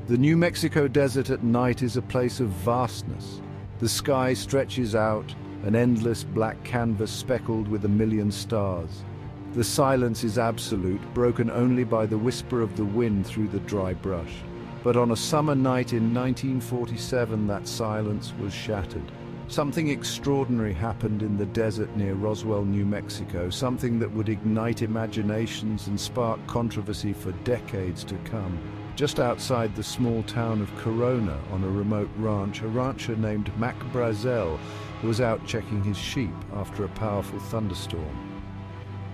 The New Mexico desert at night is a place of vastness. The sky stretches out, an endless black canvas speckled with a million stars. The silence is absolute, broken only by the whisper of the wind through the dry brush. But on a summer night in 1947, that silence was shattered. Something extraordinary happened in the desert near Roswell, New Mexico, something that would ignite imaginations and spark controversy for decades to come. Just outside the small town of Corona, on a remote ranch, a rancher named Mac Brazel was out checking his sheep after a powerful thunderstorm.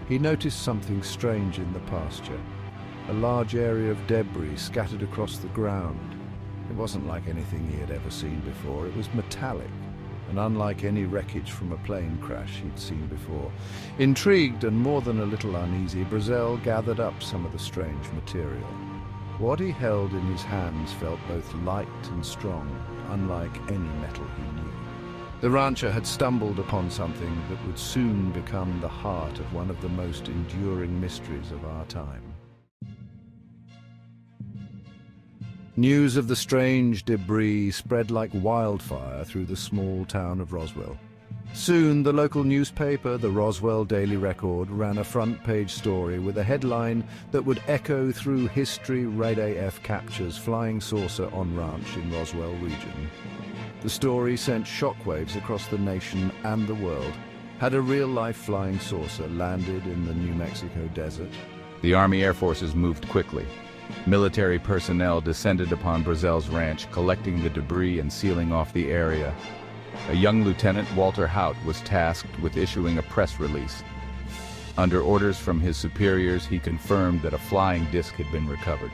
He noticed something strange in the pasture, a large area of debris scattered across the ground. It wasn't like anything he had ever seen before. It was metallic, and unlike any wreckage from a plane crash he'd seen before. Intrigued and more than a little uneasy, Brazel gathered up some of the strange material. What he held in his hands felt both light and strong, unlike any metal he knew. The rancher had stumbled upon something that would soon become the heart of one of the most enduring mysteries of our time. News of the strange debris spread like wildfire through the small town of Roswell. Soon, the local newspaper, the Roswell Daily Record, ran a front-page story with a headline that would echo through history: RADAF captures flying saucer on ranch in Roswell region. The story sent shockwaves across the nation and the world. Had a real-life flying saucer landed in the New Mexico desert? The Army Air Forces moved quickly. Military personnel descended upon Brazel's ranch, collecting the debris and sealing off the area. A young Lieutenant, Walter Haut, was tasked with issuing a press release. Under orders from his superiors, he confirmed that a flying disc had been recovered.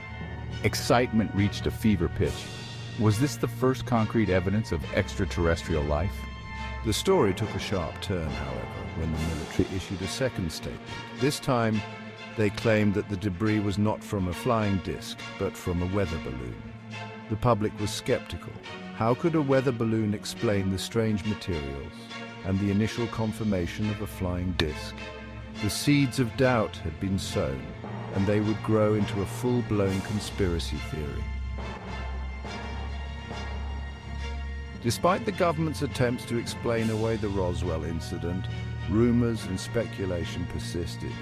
Excitement reached a fever pitch. Was this the first concrete evidence of extraterrestrial life? The story took a sharp turn, however, when the military issued a second statement. This time, they claimed that the debris was not from a flying disc, but from a weather balloon. The public was skeptical. How could a weather balloon explain the strange materials and the initial confirmation of a flying disc? The seeds of doubt had been sown, and they would grow into a full-blown conspiracy theory. Despite the government's attempts to explain away the Roswell incident, rumors and speculation persisted.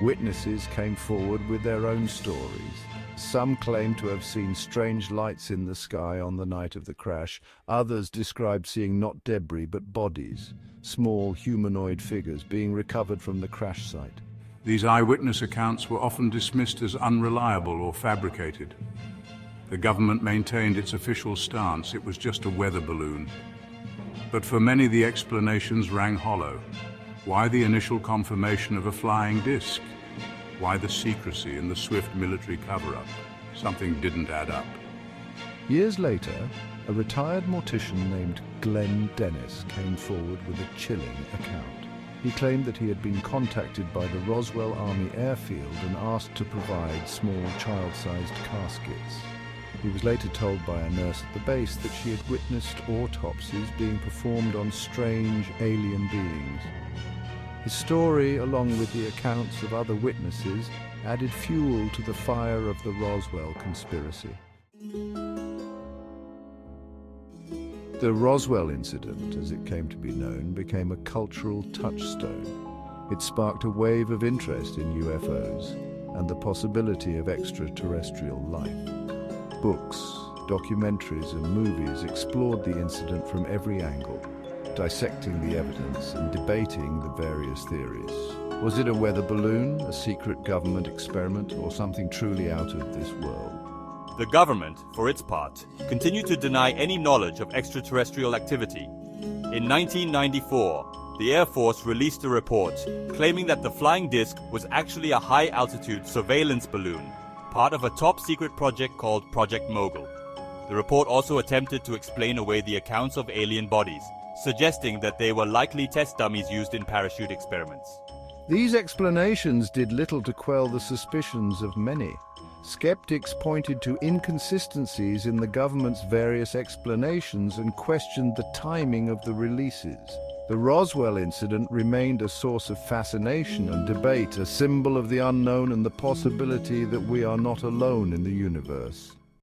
Witnesses came forward with their own stories. Some claimed to have seen strange lights in the sky on the night of the crash. Others described seeing not debris but bodies, small humanoid figures being recovered from the crash site. These eyewitness accounts were often dismissed as unreliable or fabricated. The government maintained its official stance: it was just a weather balloon. But for many, the explanations rang hollow. Why the initial confirmation of a flying disc? Why the secrecy and the swift military cover-up? Something didn't add up. Years later, a retired mortician named Glenn Dennis came forward with a chilling account. He claimed that he had been contacted by the Roswell Army Airfield and asked to provide small child-sized caskets. He was later told by a nurse at the base that she had witnessed autopsies being performed on strange alien beings. His story, along with the accounts of other witnesses, added fuel to the fire of the Roswell conspiracy. The Roswell incident, as it came to be known, became a cultural touchstone. It sparked a wave of interest in UFOs and the possibility of extraterrestrial life. Books, documentaries, and movies explored the incident from every angle, dissecting the evidence and debating the various theories. Was it a weather balloon, a secret government experiment, or something truly out of this world? The government, for its part, continued to deny any knowledge of extraterrestrial activity. In 1994, the Air Force released a report claiming that the flying disc was actually a high-altitude surveillance balloon, part of a top-secret project called Project Mogul. The report also attempted to explain away the accounts of alien bodies, suggesting that they were likely test dummies used in parachute experiments. These explanations did little to quell the suspicions of many. Skeptics pointed to inconsistencies in the government's various explanations and questioned the timing of the releases. The Roswell incident remained a source of fascination and debate, a symbol of the unknown and the possibility that we are not alone in the universe.